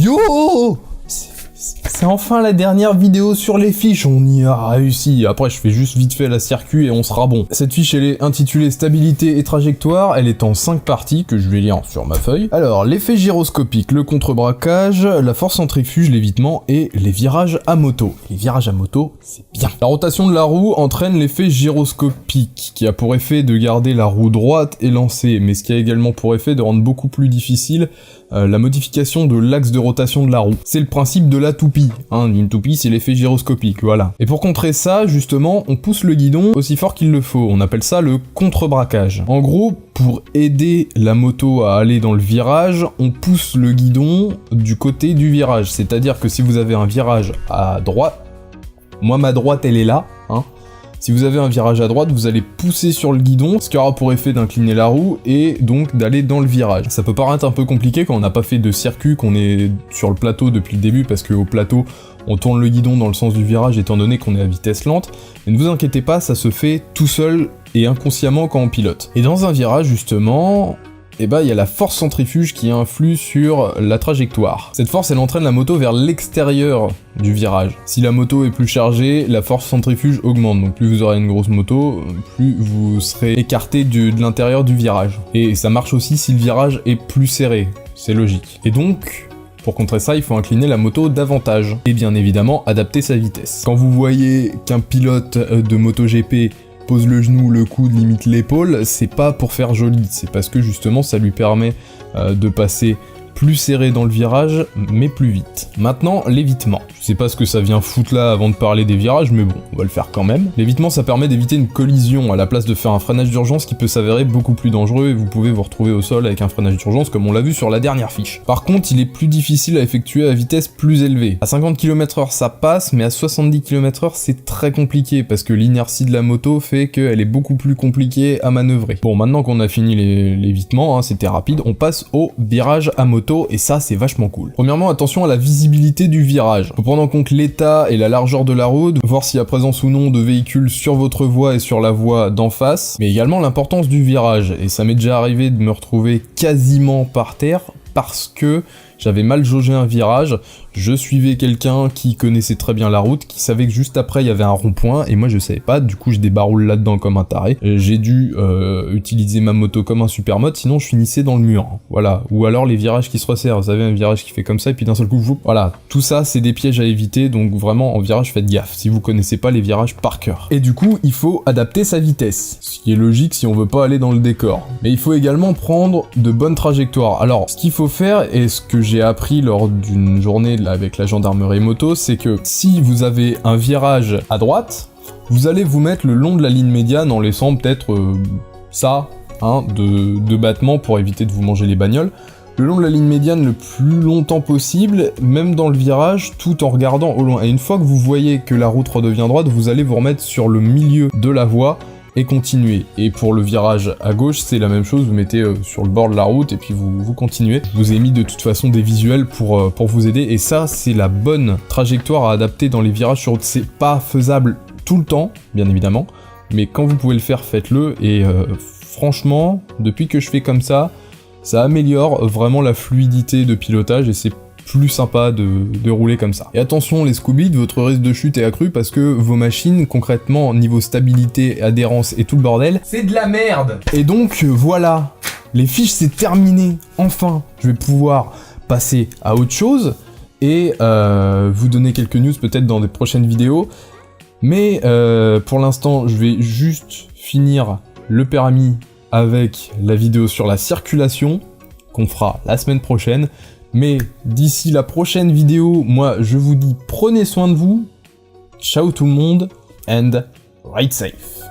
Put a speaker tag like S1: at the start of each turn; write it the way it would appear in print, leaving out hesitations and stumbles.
S1: Yo! C'est enfin la dernière vidéo sur les fiches, on y a réussi. Après je fais juste vite fait la circuit et on sera bon. Cette fiche elle est intitulée stabilité et trajectoire, elle est en 5 parties que je vais lire sur ma feuille. Alors l'effet gyroscopique, le contre-braquage, la force centrifuge, l'évitement et les virages à moto. Les virages à moto, c'est bien. La rotation de la roue entraîne l'effet gyroscopique qui a pour effet de garder la roue droite et lancée, mais ce qui a également pour effet de rendre beaucoup plus difficile la modification de l'axe de rotation de la roue. C'est le principe de la toupie, hein, une toupie c'est l'effet gyroscopique, voilà. Et pour contrer ça, justement, on pousse le guidon aussi fort qu'il le faut, on appelle ça le contre-braquage. En gros, pour aider la moto à aller dans le virage, on pousse le guidon du côté du virage, c'est-à-dire que si vous avez un virage à droite, moi ma droite elle est là, hein. Si vous avez un virage à droite, vous allez pousser sur le guidon, ce qui aura pour effet d'incliner la roue et donc d'aller dans le virage. Ça peut paraître un peu compliqué quand on n'a pas fait de circuit, qu'on est sur le plateau depuis le début, parce qu'au plateau, on tourne le guidon dans le sens du virage étant donné qu'on est à vitesse lente, mais ne vous inquiétez pas, ça se fait tout seul et inconsciemment quand on pilote. Et dans un virage, justement, il y a la force centrifuge qui influe sur la trajectoire. Cette force, elle entraîne la moto vers l'extérieur du virage. Si la moto est plus chargée, la force centrifuge augmente. Donc plus vous aurez une grosse moto, plus vous serez écarté de l'intérieur du virage. Et ça marche aussi si le virage est plus serré. C'est logique. Et donc, pour contrer ça, il faut incliner la moto davantage. Et bien évidemment, adapter sa vitesse. Quand vous voyez qu'un pilote de MotoGP pose le genou, le coude, limite l'épaule, c'est pas pour faire joli, c'est parce que justement ça lui permet de passer plus serré dans le virage, mais plus vite. Maintenant, l'évitement. Je sais pas ce que ça vient foutre là avant de parler des virages, mais bon, on va le faire quand même. L'évitement, ça permet d'éviter une collision à la place de faire un freinage d'urgence qui peut s'avérer beaucoup plus dangereux et vous pouvez vous retrouver au sol avec un freinage d'urgence comme on l'a vu sur la dernière fiche. Par contre, il est plus difficile à effectuer à vitesse plus élevée. À 50 km/h ça passe, mais à 70 km/h c'est très compliqué parce que l'inertie de la moto fait qu'elle est beaucoup plus compliquée à manœuvrer. Bon, maintenant qu'on a fini l'évitement, hein, c'était rapide, on passe au virage à moto et ça c'est vachement cool. Premièrement, attention à la visibilité du virage. Faut prendre en compte l'état et la largeur de la route, voir s'il y a présence ou non de véhicules sur votre voie et sur la voie d'en face, mais également l'importance du virage. Et ça m'est déjà arrivé de me retrouver quasiment par terre parce que j'avais mal jaugé un virage, je suivais quelqu'un qui connaissait très bien la route, qui savait que juste après il y avait un rond-point, et moi je savais pas, du coup je débaroule là-dedans comme un taré. J'ai dû utiliser ma moto comme un super mode, sinon je finissais dans le mur, voilà. Ou alors les virages qui se resserrent, vous savez un virage qui fait comme ça, et puis d'un seul coup, voilà. Tout ça c'est des pièges à éviter, donc vraiment en virage faites gaffe, si vous connaissez pas les virages par cœur. Et du coup, il faut adapter sa vitesse, ce qui est logique si on veut pas aller dans le décor. Mais il faut également prendre de bonnes trajectoires. Alors, ce qu'il faut faire, et ce que j'ai appris lors d'une journée avec la gendarmerie moto, c'est que si vous avez un virage à droite, vous allez vous mettre le long de la ligne médiane en laissant peut-être ça, hein, de battement pour éviter de vous manger les bagnoles, le long de la ligne médiane le plus longtemps possible, même dans le virage, tout en regardant au loin. Et une fois que vous voyez que la route redevient droite, vous allez vous remettre sur le milieu de la voie et continuer. Et pour le virage à gauche, c'est la même chose, vous mettez sur le bord de la route et puis vous continuez. Je vous ai mis de toute façon des visuels pour vous aider, et ça, c'est la bonne trajectoire à adapter dans les virages sur route. C'est pas faisable tout le temps, bien évidemment, mais quand vous pouvez le faire, faites-le, et franchement, depuis que je fais comme ça améliore vraiment la fluidité de pilotage, et c'est plus sympa de rouler comme ça. Et attention les Scoobies, votre risque de chute est accru parce que vos machines, concrètement, niveau stabilité, adhérence et tout le bordel, c'est de la merde. Et donc, voilà, les fiches c'est terminé, enfin, je vais pouvoir passer à autre chose, et vous donner quelques news peut-être dans des prochaines vidéos, mais pour l'instant, je vais juste finir le permis avec la vidéo sur la circulation, qu'on fera la semaine prochaine. Mais d'ici la prochaine vidéo, moi je vous dis prenez soin de vous, ciao tout le monde, and ride safe.